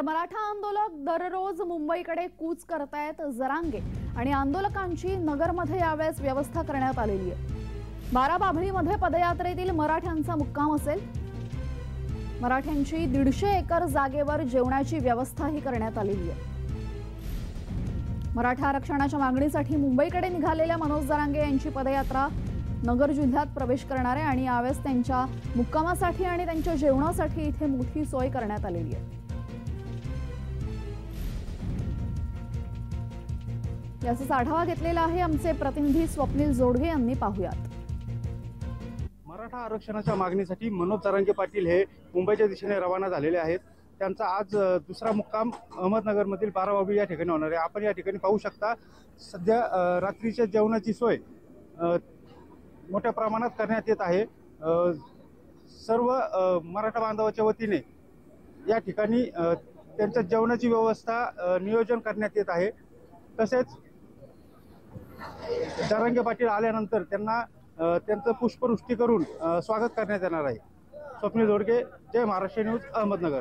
तर मराठा आंदोलक दररोज मुंबईकडे कूच करतायत जरांगे आणि आंदोलकांची नगरमध्ये यावेळेस व्यवस्था करण्यात आलेली आहे। बाराबाभळीमध्ये पदयात्रेतील मराठ्यांचा मुक्काम असेल। मराठ्यांची 150 एकर जागेवर जेवणाची व्यवस्थाही करण्यात आलेली आहे। मराठा आरक्षणाच्या मागणीसाठी मुंबईकडे निघालेल्या मनोज जरांगे यांची पदयात्रा नगर जिल्ह्यात प्रवेश करणार आहे आणि यावेळेस त्यांच्या मुक्कामासाठी आणि त्यांच्या जेवणासाठी इथे मोठी सोय करण्यात आलेली आहे। याचा आढावा घेतलेला आहे आमचे प्रतिनिधी स्वप्नील जोडगे यांनी। पाहूयात। मराठा आरक्षणाच्या मागणीसाठी मनोज जरांगे पाटील हे मुंबईच्या दिशेने रवाना झालेले आहेत। त्यांचा आज दुसरा मुक्काम अहमदनगरमधील बाराबाभळी या ठिकाणी होणार आहे। आपण या ठिकाणी पाहू शकता सध्या रात्रीच्या जेवणाची सोय मोठ्या प्रमाणात करण्यात येत आहे। सर्व मराठा बांधवाच्या वतीने या ठिकाणी त्यांच्या जेवणाची व्यवस्था नियोजन करण्यात येत आहे। तसेच जरांगे पाटील आल्यानंतर त्यांना त्यांचं पुष्पवृष्टी करून स्वागत करण्यात येणार आहे। स्वप्नील जोडगे, जय महाराष्ट्र न्यूज, अहमदनगर।